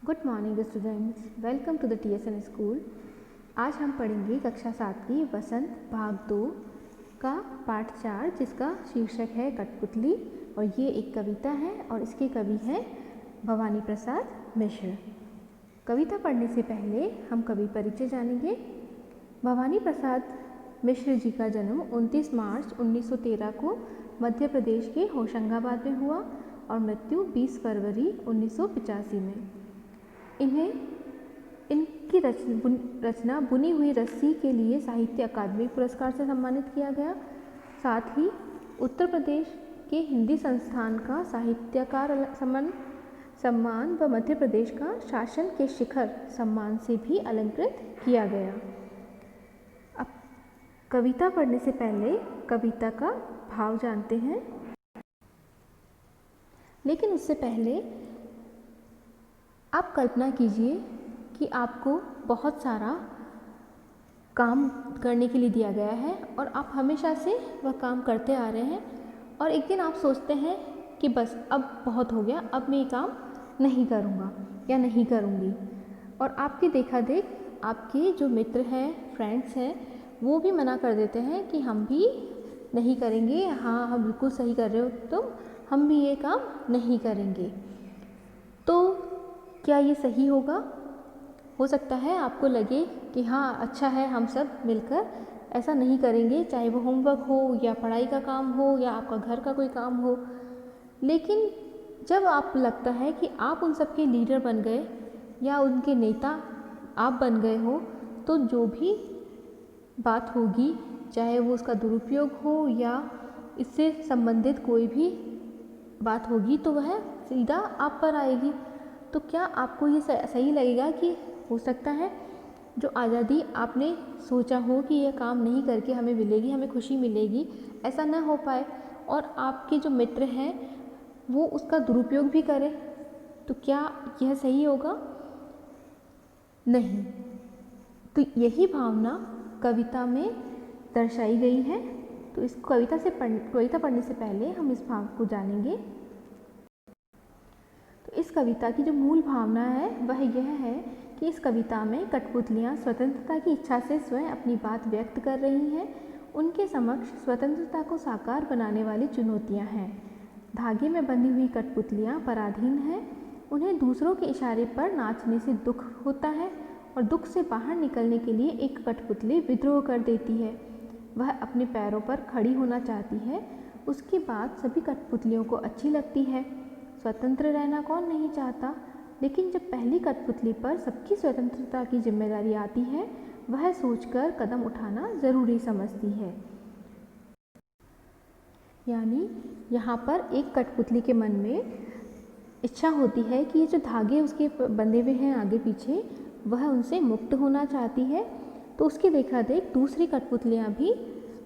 Good morning students, welcome to the TSN school. आज हम पढ़ेंगे कक्षा 7 की वसंत भाग 2 का पाठ 4, जिसका शीर्षक है कठपुतली। और ये एक कविता है और इसके कवि हैं भवानी प्रसाद मिश्र। कविता पढ़ने से पहले हम कवि परिचय जानेंगे। भवानी प्रसाद मिश्र जी का जन्म 29 मार्च 1913 को मध्य प्रदेश के होशंगाबाद में हुआ और मृत्यु 20 फरवरी 1985 में। इनकी रचना बुनी हुई रस्सी के लिए साहित्य अकादमी पुरस्कार से सम्मानित किया गया। साथ ही उत्तर प्रदेश के हिंदी संस्थान का साहित्यकार सम्मान व मध्य प्रदेश का शासन के शिखर सम्मान से भी अलंकृत किया गया। अब कविता पढ़ने से पहले कविता का भाव जानते हैं, लेकिन उससे पहले आप कल्पना कीजिए कि आपको बहुत सारा काम करने के लिए दिया गया है और आप हमेशा से वह काम करते आ रहे हैं, और एक दिन आप सोचते हैं कि बस अब बहुत हो गया, अब मैं ये काम नहीं करूँगा या नहीं करूँगी। और आपके देखा देख आपके जो मित्र हैं, फ्रेंड्स हैं, वो भी मना कर देते हैं कि हम भी नहीं करेंगे, हाँ हम बिल्कुल सही कर रहे हो तुम, हम भी ये काम नहीं करेंगे। तो क्या ये सही होगा? हो सकता है आपको लगे कि हाँ अच्छा है, हम सब मिलकर ऐसा नहीं करेंगे, चाहे वो होमवर्क हो या पढ़ाई का काम हो या आपका घर का कोई काम हो। लेकिन जब आप लगता है कि आप उन सब के लीडर बन गए या उनके नेता आप बन गए हो, तो जो भी बात होगी, चाहे वो उसका दुरुपयोग हो या इससे संबंधित कोई भी बात होगी, तो वह सीधा आप पर आएगी। तो क्या आपको ये सही लगेगा कि हो सकता है जो आज़ादी आपने सोचा हो कि यह काम नहीं करके हमें मिलेगी, हमें खुशी मिलेगी, ऐसा न हो पाए और आपके जो मित्र हैं वो उसका दुरुपयोग भी करें? तो क्या यह सही होगा? नहीं। तो यही भावना कविता में दर्शाई गई है। तो इस कविता पढ़ने से पहले हम इस भाव को जानेंगे। तो इस कविता की जो मूल भावना है वह यह है कि इस कविता में कठपुतलियाँ स्वतंत्रता की इच्छा से स्वयं अपनी बात व्यक्त कर रही हैं। उनके समक्ष स्वतंत्रता को साकार बनाने वाली चुनौतियाँ हैं। धागे में बंधी हुई कठपुतलियाँ पराधीन हैं। उन्हें दूसरों के इशारे पर नाचने से दुख होता है और दुख से बाहर निकलने के लिए एक कठपुतली विद्रोह कर देती है। वह अपने पैरों पर खड़ी होना चाहती है। उसकी बात सभी कठपुतलियों को अच्छी लगती है। स्वतंत्र रहना कौन नहीं चाहता, लेकिन जब पहली कठपुतली पर सबकी स्वतंत्रता की जिम्मेदारी आती है, वह सोचकर कदम उठाना ज़रूरी समझती है। यानी यहाँ पर एक कठपुतली के मन में इच्छा होती है कि ये जो धागे उसके बंधे हुए हैं आगे पीछे, वह उनसे मुक्त होना चाहती है। तो उसके देखा देख दूसरी कठपुतलियाँ भी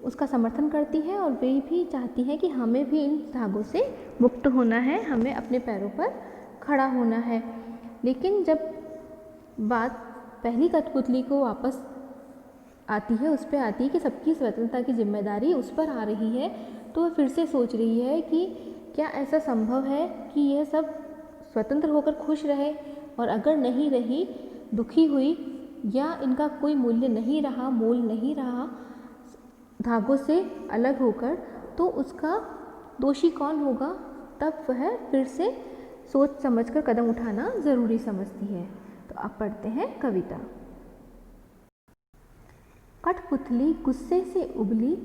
उसका समर्थन करती हैं और वे भी चाहती हैं कि हमें भी इन धागों से मुक्त होना है, हमें अपने पैरों पर खड़ा होना है। लेकिन जब बात पहली कठपुतली को वापस आती है, उस पर आती है कि सबकी स्वतंत्रता की जिम्मेदारी उस पर आ रही है, तो वह फिर से सोच रही है कि क्या ऐसा संभव है कि यह सब स्वतंत्र होकर खुश रहे, और अगर नहीं रही, दुखी हुई या इनका कोई मूल्य नहीं रहा, मोल नहीं रहा धागों से अलग होकर, तो उसका दोषी कौन होगा? तब वह फिर से सोच समझकर कदम उठाना ज़रूरी समझती है। तो अब पढ़ते हैं कविता। कठपुतली गुस्से से उबली,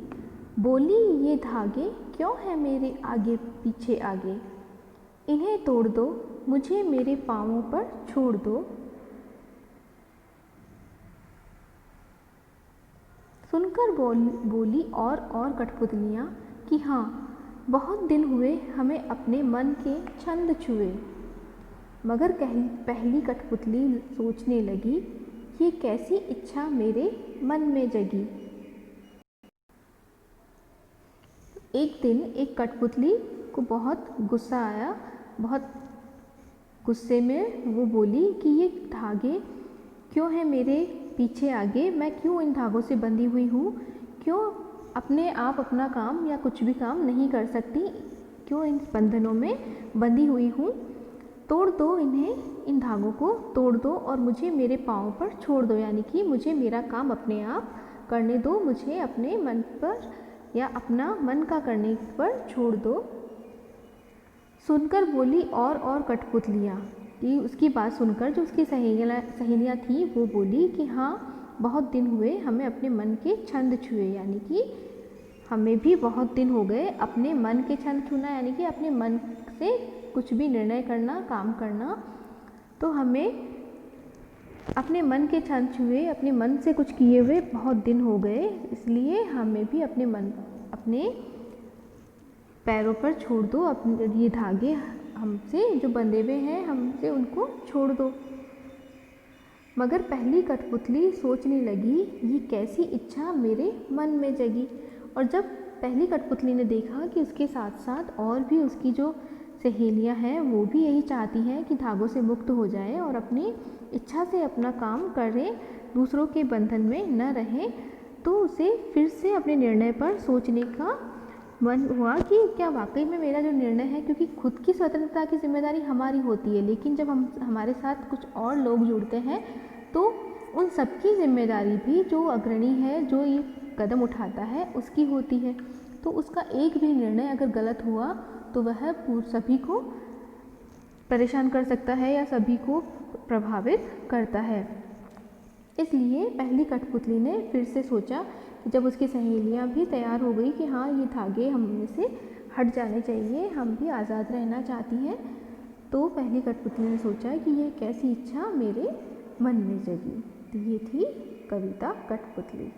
बोली ये धागे क्यों है मेरे आगे पीछे आगे, इन्हें तोड़ दो, मुझे मेरे पाँवों पर छोड़ दो। सुनकर बोली और कठपुतलियाँ कि हाँ, बहुत दिन हुए हमें अपने मन के छंद छुए। मगर पहली कठपुतली सोचने लगी, ये कैसी इच्छा मेरे मन में जगी। एक दिन एक कठपुतली को बहुत गुस्सा आया। बहुत गुस्से में वो बोली कि ये धागे क्यों है मेरे पीछे आगे, मैं क्यों इन धागों से बंधी हुई हूँ, क्यों अपने आप अपना काम या कुछ भी काम नहीं कर सकती, क्यों इन बंधनों में बंधी हुई हूँ। तोड़ दो इन्हें, इन धागों को तोड़ दो और मुझे मेरे पाँव पर छोड़ दो, यानी कि मुझे मेरा काम अपने आप करने दो, मुझे अपने मन पर या अपना मन का करने पर छोड़ दो। सुनकर बोली और कठपुतलियाँ, कि उसकी बात सुनकर जो उसकी सहेलियाँ थी वो बोली कि हाँ, बहुत दिन हुए हमें अपने मन के छंद छुए, यानी कि हमें भी बहुत दिन हो गए अपने मन के छंद छूना, यानी कि अपने मन से कुछ भी निर्णय करना, काम करना। तो हमें अपने मन के छंद छुए, अपने मन से कुछ किए हुए बहुत दिन हो गए, इसलिए हमें भी अपने पैरों पर छोड़ दो, अपने ये धागे हमसे जो बंधे हुए हैं हमसे उनको छोड़ दो। मगर पहली कठपुतली सोचने लगी, ये कैसी इच्छा मेरे मन में जगी। और जब पहली कठपुतली ने देखा कि उसके साथ साथ और भी उसकी जो सहेलियां हैं वो भी यही चाहती हैं कि धागों से मुक्त हो जाए और अपनी इच्छा से अपना काम करें, दूसरों के बंधन में न रहें, तो उसे फिर से अपने निर्णय पर सोचने का मन हुआ कि क्या वाकई में मेरा जो निर्णय है, क्योंकि खुद की स्वतंत्रता की जिम्मेदारी हमारी होती है, लेकिन जब हमारे साथ कुछ और लोग जुड़ते हैं तो उन सबकी जिम्मेदारी भी जो अग्रणी है, जो ये कदम उठाता है, उसकी होती है। तो उसका एक भी निर्णय अगर गलत हुआ तो वह सभी को परेशान कर सकता है या सभी को प्रभावित करता है। इसलिए पहली कठपुतली ने फिर से सोचा कि जब उसकी सहेलियां भी तैयार हो गई कि हाँ, ये धागे हम से हट जाने चाहिए, हम भी आज़ाद रहना चाहती हैं, तो पहली कठपुतली ने सोचा कि ये कैसी इच्छा मेरे मन में जगी। तो ये थी कविता कठपुतली।